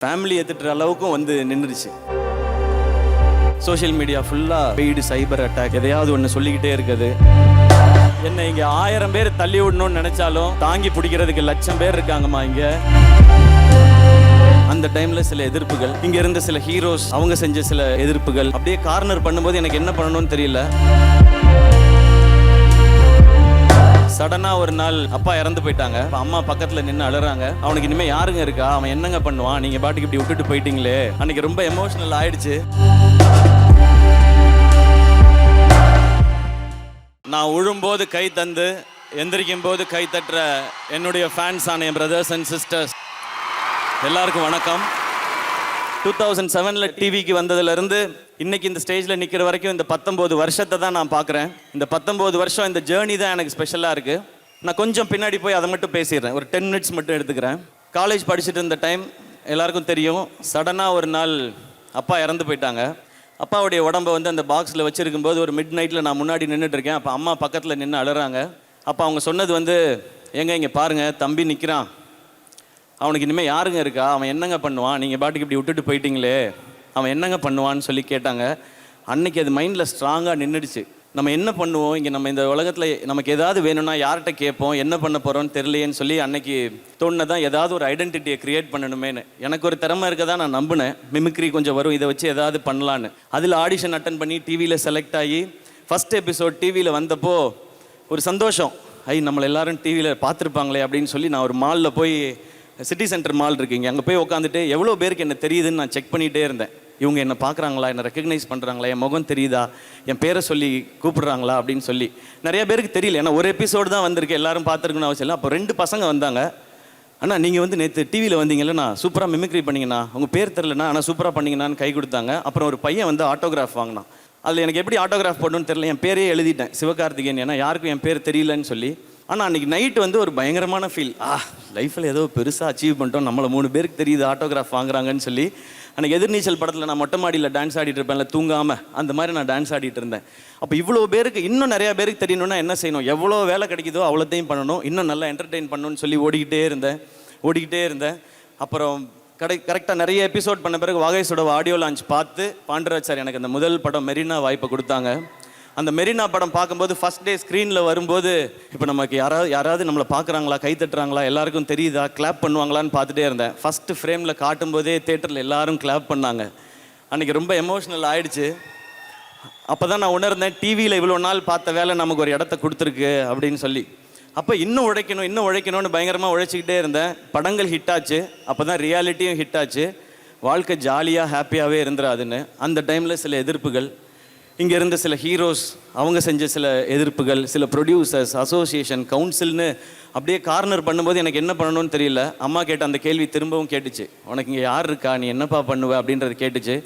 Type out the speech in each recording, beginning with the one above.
Family ஏற்றுற அளவுக்கும் வந்து நின்றுச்சு. சோஷியல் மீடியா ஃபுல்லாக பெய்டு சைபர் அட்டாக், எதையாவது ஒன்று சொல்லிக்கிட்டே இருக்குது. என்ன இங்கே 1000 பேர் தள்ளி விடணும்னு நினைச்சாலும் தாங்கி பிடிக்கிறதுக்கு 1,00,000 பேர் இருக்காங்கம்மா இங்கே. அந்த டைம்ல சில எதிர்ப்புகள், இங்க இருந்த சில ஹீரோஸ் அவங்க செஞ்ச சில எதிர்ப்புகள் அப்படியே கார்னர் பண்ணும்போது எனக்கு என்ன பண்ணணும்னு தெரியல. சடனா ஒரு நாள் அப்பா இறந்து போயிட்டாங்க. அம்மா பக்கத்துல நின்று அழுறாங்க. அவனுக்கு இனிமே யாருங்க இருக்கா, அவன் என்னங்க பண்ணுவான், நீங்க பாட்டுக்கு இப்படி விட்டுட்டு போயிட்டீங்களே. அன்னைக்கு ரொம்ப எமோஷனல் ஆயிடுச்சு. நான் உழும்போது கை தந்து எந்திரிக்கும் போது கை தட்டுற என்னுடைய ஃபேன்ஸ் ஆன என் பிரதர்ஸ் அண்ட் சிஸ்டர்ஸ் எல்லாருக்கும் வணக்கம். 2007 டிவிக்கு வந்ததுலேருந்து இன்னைக்கு இந்த ஸ்டேஜில் நிற்கிற வரைக்கும் இந்த 19 வருஷத்தை தான் நான் பார்க்குறேன். இந்த 19 வருஷம் இந்த ஜேர்னி தான் எனக்கு ஸ்பெஷலாக இருக்குது. நான் கொஞ்சம் பின்னாடி போய் அதை மட்டும் பேசிடுறேன். ஒரு 10 மினிட்ஸ் மட்டும் எடுத்துக்கிறேன். காலேஜ் படிச்சுட்டு இருந்த டைம் எல்லாருக்கும் தெரியும். சடனாக ஒரு நாள் அப்பா இறந்து போயிட்டாங்க. அப்பாவுடைய உடம்பை வந்து அந்த பாக்ஸில் வச்சுருக்கும்போது ஒரு மிட் நைட்டில் நான் முன்னாடி நின்றுட்டுருக்கேன். அப்போ அம்மா பக்கத்தில் நின்று அழுறாங்க. அப்போ அவங்க சொன்னது வந்து, ஏங்க இங்கே பாருங்கள் தம்பி நிற்கிறான், அவனுக்கு இனிமேல் யாருங்க இருக்கா, அவன் என்னங்க பண்ணுவான், நீங்கள் பாட்டுக்கு இப்படி விட்டுட்டு போயிட்டீங்களே, அவன் என்னங்க பண்ணுவான்னு சொல்லி கேட்டாங்க. அன்னைக்கு அது மைண்டில் ஸ்ட்ராங்காக நின்றுடுச்சு. நம்ம என்ன பண்ணுவோம் இங்கே, நம்ம இந்த உலகத்தில் நமக்கு ஏதாவது வேணும்னா யார்கிட்ட கேட்போம், என்ன பண்ண போகிறோன்னு தெரியலையேன்னு சொல்லி அன்னைக்கு தோணுதான் ஏதாவது ஒரு ஐடென்டிட்டியை க்ரியேட் பண்ணணுமேனு. எனக்கு ஒரு திறமை இருக்க தான் நான் நம்பினேன். மிமிக்ரி கொஞ்சம் வரும், இதை வச்சு ஏதாவது பண்ணலான்னு. அதில் ஆடிஷன் அட்டன் பண்ணி டிவியில் செலக்ட் ஆகி ஃபஸ்ட் எபிசோட் டிவியில் வந்தப்போ ஒரு சந்தோஷம். நம்மளை எல்லாரும் டிவியில் பார்த்துருப்பாங்களே அப்படின்னு சொல்லி நான் ஒரு மாலில் போய், சிட்டி சென்டர் மால் இருக்குங்க, அங்கே போய் உட்காந்துட்டு எவ்வளோ பேருக்கு என்ன தெரியுதுன்னு நான் செக் பண்ணிகிட்டே இருந்தேன். இவங்க என்ன பார்க்குறாங்களா, என்ன ரெக்கக்னைஸ் பண்ணுறாங்களா, என் முகம் தெரியுதா, என் பேரை சொல்லி கூப்பிடுறாங்களா அப்படின்னு சொல்லி. நிறைய பேருக்கு தெரியல, ஏன்னா ஒரு எபிசோடு தான் வந்திருக்கு, எல்லாரும் பார்த்துருக்குன்னு அவசியம் இல்லை. அப்போ 2 பசங்க வந்தாங்க. அண்ணா நீங்கள் வந்து நேற்று டிவியில் வந்தீங்கல்லண்ணா, சூப்பராக மிமிக்ரி பண்ணிங்கண்ணா, உங்கள் பேர் தெரிலண்ணா, ஆனால் சூப்பராக பண்ணிங்கண்ணான்னு கை கொடுத்தாங்க. அப்புறம் ஒரு பையன் வந்து ஆட்டோகிராஃப் வாங்கினான். அதில் எனக்கு எப்படி ஆட்டோகிராஃப் போடணும்னு தெரியல, என் பேரே எழுதிட்டேன் சிவகார்த்திகேயன், ஏன்னா யாருக்கும் என் பேர் தெரியலன்னு சொல்லி. ஆனால் அன்றைக்கி நைட்டு வந்து ஒரு பயங்கரமான ஃபீல். லைஃப்பில் ஏதோ பெருசாக அச்சீவ் பண்ணிட்டோம், நம்மளை 3 பேருக்கு தெரியுது ஆட்டோகிராஃப் வாங்குறாங்கன்னு சொல்லி. அன்றைக்கி எதிர்நீச்சல் படத்தில் நான் மொட்டை மாடியில் டான்ஸ் ஆடிட்டு இருப்பேன்ல தூங்காமல், அந்த மாதிரி நான் டான்ஸ் ஆடிட்டு இருந்தேன். அப்போ இவ்வளோ பேருக்கு, இன்னும் நிறையா பேருக்கு தெரியணும்னா என்ன செய்யணும், எவ்வளோ வேலை கிடைக்குதோ அவ்வளோத்தையும் பண்ணணும், இன்னும் நல்லா என்டர்டெயின் பண்ணணும்னு சொல்லி ஓடிக்கிட்டே இருந்தேன். அப்புறம் கரெக்டாக நிறைய எபிசோட் பண்ண பிறகு வாகேஷோட ஆடியோ லான்ச் பார்த்து பாண்டராஜ் சார் எனக்கு அந்த முதல் படம் மெரினா வாய்ப்பை கொடுத்தாங்க. அந்த மெரினா படம் பார்க்கும்போது ஃபஸ்ட் டே ஸ்க்ரீனில் வரும்போது, இப்போ நமக்கு யாராவது நம்மளை பார்க்குறாங்களா, கை தட்டுறாங்களா, எல்லாருக்கும் தெரியுதா, கிளாப் பண்ணுவாங்களான்னு பார்த்துட்டே இருந்தேன். ஃபஸ்ட்டு ஃப்ரேமில் காட்டும்போதே தேட்டரில் எல்லாரும் கிளாப் பண்ணாங்க. அன்றைக்கி ரொம்ப எமோஷ்னல் ஆகிடுச்சு. அப்போ தான் நான் உணர்ந்தேன், டிவியில் இவ்வளோ நாள் பார்த்த வேலை நமக்கு ஒரு இடத்த கொடுத்துருக்கு அப்படின்னு சொல்லி. அப்போ இன்னும் உழைக்கணும்னு பயங்கரமாக உழைச்சிக்கிட்டே இருந்தேன். படங்கள் ஹிட் ஆச்சு, அப்போ தான் ரியாலிட்டியும் ஹிட் ஆச்சு. வாழ்க்கை ஜாலியாக ஹாப்பியாகவே இருந்துடாதுன்னு. அந்த டைமில் சில எதிர்ப்புகள், இங்கே இருந்த சில ஹீரோஸ் அவங்க செஞ்ச சில எதிர்ப்புகள், சில ப்ரொடியூசர்ஸ், அசோசியேஷன், கவுன்சில்னு அப்படியே கார்னர் பண்ணும்போது எனக்கு என்ன பண்ணணும்னு தெரியல. அம்மா கேட்ட அந்த கேள்வி திரும்பவும் கேட்டுச்சு, உனக்கு இங்கே யார் இருக்கா, நீ என்னப்பா பண்ணுவ அப்படின்றது கேட்டுச்சு.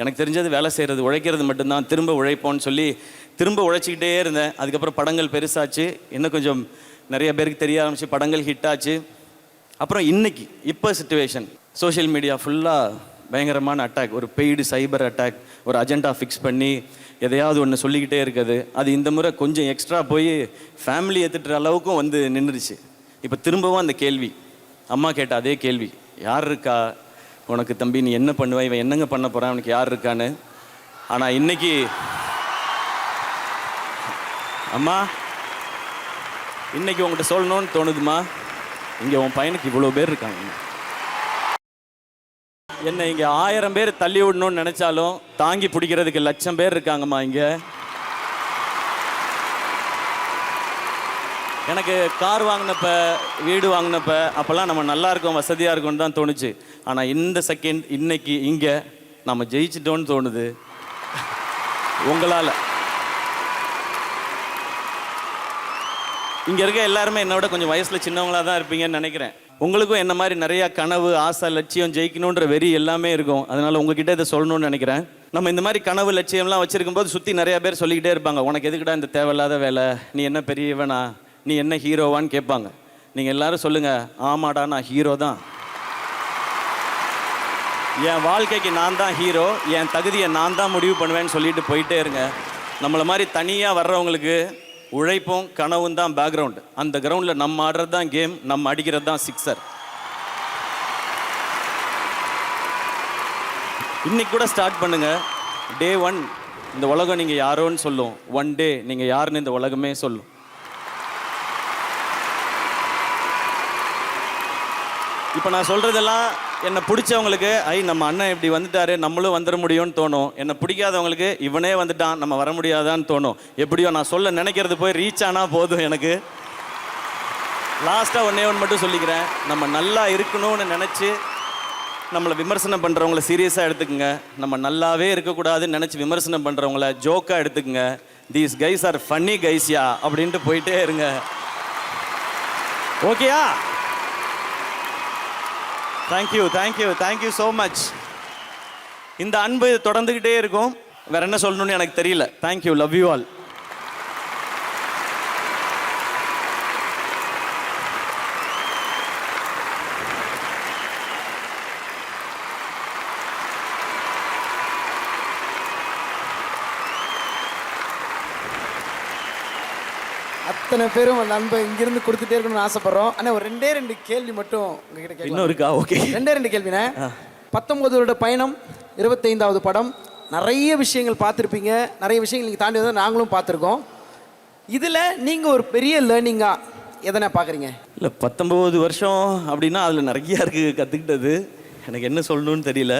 எனக்கு தெரிஞ்சது வேலை செய்கிறது, உழைக்கிறது மட்டும்தான், திரும்ப உழைப்போன்னு சொல்லி திரும்ப உழைச்சிக்கிட்டே இருந்தேன். அதுக்கப்புறம் படங்கள் பெருசாச்சு, இன்னும் கொஞ்சம் நிறைய பேருக்கு தெரிய ஆரம்பிச்சு, படங்கள் ஹிட் ஆச்சு. அப்புறம் இப்போ சிச்சுவேஷன், சோஷியல் மீடியா ஃபுல்லாக பயங்கரமான அட்டாக், ஒரு பெய்டு சைபர் அட்டாக், ஒரு அஜெண்டா ஃபிக்ஸ் பண்ணி எதையாவது ஒன்று சொல்லிக்கிட்டே இருக்குது. அது இந்த முறை கொஞ்சம் எக்ஸ்ட்ரா போய் ஃபேமிலி ஏற்றுற அளவுக்கும் வந்து நின்றுச்சு. இப்போ திரும்பவும் அந்த கேள்வி, அம்மா கேட்ட அதே கேள்வி, யார் இருக்கா உனக்கு தம்பி, நீ என்ன பண்ணுவ, இவன் என்னங்க பண்ண போகிறான், அவனுக்கு யார் இருக்கான்னு. ஆனால் இன்னைக்கு அம்மா, இன்னைக்கு உங்கள்கிட்ட சொல்லணும்னு தோணுதுமா, இங்கே உன் பையனுக்கு இவ்வளோ பேர் இருக்காங்க. என்ன இங்கே 1000 பேர் தள்ளி விடணும்னு நினச்சாலும் தாங்கி பிடிக்கிறதுக்கு 1,00,000 பேர் இருக்காங்கம்மா இங்கே. எனக்கு கார் வாங்கினப்ப, வீடு வாங்கினப்ப அப்போல்லாம் நம்ம நல்லா இருக்கோம், வசதியாக இருக்கோம்னு தான் தோணுச்சு. ஆனால் இந்த செகண்ட் இன்னைக்கு இங்கே நம்ம ஜெயிச்சிட்டோன்னு தோணுது உங்களால். இங்கே இருக்க எல்லாருமே என்னோட கொஞ்சம் வயசில் சின்னவங்களாக தான் இருப்பீங்கன்னு நினைக்கிறேன். உங்களுக்கும் என்ன மாதிரி நிறையா கனவு, ஆசை, லட்சியம், ஜெயிக்கணுன்ற வெறி எல்லாமே இருக்கும். அதனால் உங்ககிட்ட இதை சொல்லணும்னு நினைக்கிறேன். நம்ம இந்த மாதிரி கனவு, லட்சியம்லாம் வச்சுருக்கும் போது சுற்றி நிறையா பேர் சொல்லிக்கிட்டே இருப்பாங்க, உனக்கு எதுக்குடா இந்த தேவையில்லாத வேலை, நீ என்ன பெரியவனா, நீ என்ன ஹீரோவான்னு கேட்பாங்க. நீங்கள் எல்லாரும் சொல்லுங்கள், ஆமாடா நான் ஹீரோ தான், என் வாழ்க்கைக்கு நான் தான் ஹீரோ, என் தகுதியை நான் தான் முடிவு பண்ணுவேன்னு சொல்லிட்டு போயிட்டே இருங்க. நம்மளை மாதிரி தனியாக வர்றவங்களுக்கு உழைப்பும் கனவும் தான் பேக்ரவுண்டு. அந்த கிரவுண்டில் நம்ம ஆடுறது தான் கேம், நம்ம அடிக்கிறது தான் சிக்ஸர். இன்னைக்கு கூட ஸ்டார்ட் பண்ணுங்க. டே 1 இந்த உலகம் நீங்கள் யாரோன்னு சொல்லும். ஒன் டே நீங்கள் யாருன்னு இந்த உலகமே சொல்லும். இப்போ நான் சொல்கிறதெல்லாம் என்னை பிடிச்சவங்களுக்கு நம்ம அண்ணன் இப்படி வந்துட்டாரு, நம்மளும் வந்துட முடியும்னு தோணும். என்னை பிடிக்காதவங்களுக்கு இவனே வந்துட்டான், நம்ம வர முடியாதான்னு தோணும். எப்படியோ நான் சொல்ல நினைக்கிறது போய் ரீச் ஆனால் போதும் எனக்கு. லாஸ்ட்டாக ஒன்றே ஒன்று மட்டும் சொல்லிக்கிறேன். நம்ம நல்லா இருக்கணும்னு நினச்சி நம்மளை விமர்சனம் பண்ணுறவங்கள சீரியஸாக எடுத்துக்கங்க. நம்ம நல்லாவே இருக்கக்கூடாதுன்னு நினச்சி விமர்சனம் பண்ணுறவங்கள ஜோக்காக எடுத்துக்கங்க. தீஸ் கைஸ் ஆர் ஃபன்னி கைஸ்யா அப்படின்ட்டு போயிட்டே இருங்க. ஓகேயா? Thank you thank you thank you so much. இந்த அன்பு தொடர்ந்துக்கிட்டே இருக்கும். வேற என்ன சொல்லணும்னு எனக்கு தெரியல. Thank you, love you all. அத்தனை பேரும் அந்த அன்பை இங்கிருந்து கொடுத்துட்டே இருக்கணும்னு ஆசைப்படுறோம். ஆனால் ஒரு ரெண்டு கேள்வி மட்டும் உங்ககிட்ட கேட்கலாம். இன்னும் இருக்கா? ஓகே, ரெண்டு கேள்விண்ணே. 19 வருட பயணம், 25வது படம். நிறைய விஷயங்கள் பார்த்துருப்பீங்க, நிறைய விஷயங்கள் நீங்கள் தாண்டி வந்து நாங்களும் பார்த்துருக்கோம். இதில் நீங்கள் ஒரு பெரிய லேர்னிங்காக எதனா பார்க்குறீங்க? இல்லை, 19 வருஷம் அப்படின்னா அதில் நிறையா இருக்குது கற்றுக்கிட்டது. எனக்கு என்ன சொல்லணும்னு தெரியல.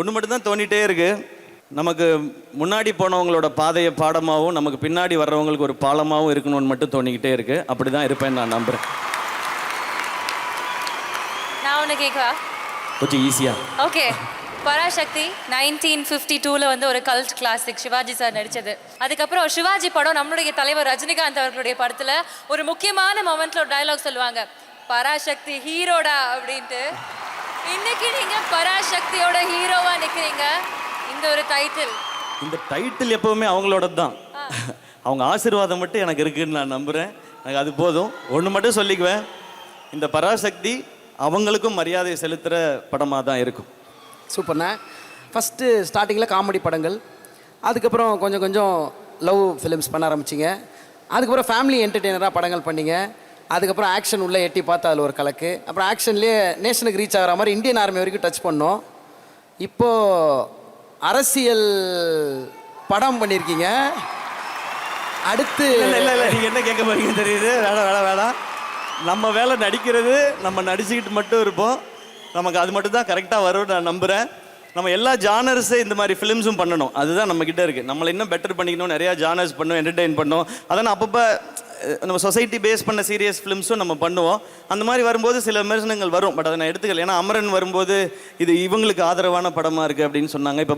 ஒன்று மட்டும்தான் தோண்டிகிட்டே இருக்குது. நமக்கு முன்னாடி போனவங்களோட பாதையை பாடமாகவும் நமக்கு பின்னாடி வர்றவங்களுக்கு ஒரு பாலமாகவும் இருக்கணும்னு மட்டும் தோணிக்கிட்டே இருக்குது. அப்படி தான் இருப்பேன்னு நான் நம்புகிறேன். நான் ஒன்று கேட்கவா? கொஞ்சம் ஈஸியாக. ஓகே. பராசக்தி 1952 வந்து ஒரு கல்ட் கிளாசிக், சிவாஜி சார் நடித்தது. அதுக்கப்புறம் சிவாஜி படம் நம்மளுடைய தலைவர் ரஜினிகாந்த் அவர்களுடைய படத்தில் ஒரு முக்கியமான மொமெண்ட்டில் ஒரு டயலாக் சொல்லுவாங்க, பராசக்தி ஹீரோடா அப்படின்ட்டு. இன்னைக்கு நீங்கள் பராசக்தியோட ஹீரோவாக நிற்கிறீங்க. இந்த ஒரு டைட்டில், இந்த டைட்டில் எப்போவுமே அவங்களோட தான். அவங்க ஆசீர்வாதம் மட்டும் எனக்கு இருக்குன்னு நான் நம்புகிறேன். எனக்கு அது போதும். ஒன்று மட்டும் சொல்லிக்குவேன், இந்த பராசக்தி அவங்களுக்கும் மரியாதை செலுத்துகிற படமாக தான் இருக்கும். சூப்பர்ண்ணா. ஃபஸ்ட்டு ஸ்டார்டிங்கில் காமெடி படங்கள், அதுக்கப்புறம் கொஞ்சம் கொஞ்சம் லவ் ஃபிலிம்ஸ் பண்ண ஆரம்பிச்சிங்க. அதுக்கப்புறம் ஃபேமிலி என்டர்டெய்னராக படங்கள் பண்ணிங்க. அதுக்கப்புறம் ஆக்ஷன் உள்ளே எட்டி பார்த்து அதில் ஒரு கலக்கு. அப்புறம் ஆக்ஷன்லேயே நேஷனுக்கு ரீச் ஆகிற மாதிரி இந்தியன் ஆர்மி வரைக்கும் டச் பண்ணோம். இப்போது அரசியல் படம் பண்ணியிருக்கீங்க. அடுத்து இல்லை நீங்கள் என்ன கேட்க போறீங்க தெரியுது. வேணாம். நம்ம வேலை நடிக்கிறது, நம்ம நடிச்சுக்கிட்டு மட்டும் இருப்போம். நமக்கு அது மட்டும் தான் கரெக்டாக வரும்னு நான் நம்புகிறேன். நம்ம எல்லா ஜானர்ஸு இந்த மாதிரி ஃபிலிம்ஸும் பண்ணணும். அதுதான் நம்மக்கிட்ட இருக்குது. நம்மளை இன்னும் பெட்டர் பண்ணிக்கணும். நிறையா ஜானர்ஸ் பண்ணணும், என்டர்டெயின் பண்ணணும். அதான் அப்பப்போ நம்ம சொசைட்டி பேஸ் பண்ண சீரியஸ் ஃபிலிம்ஸும் நம்ம பண்ணுவோம். அந்த மாதிரி வரும்போது சில விமர்சனங்கள் வரும். பட் அதை நான் எடுத்துக்கல. ஏன்னா அமரன் வரும்போது இது இவங்களுக்கு ஆதரவான படமாக இருக்குது அப்படின்னு சொன்னாங்க. இப்போ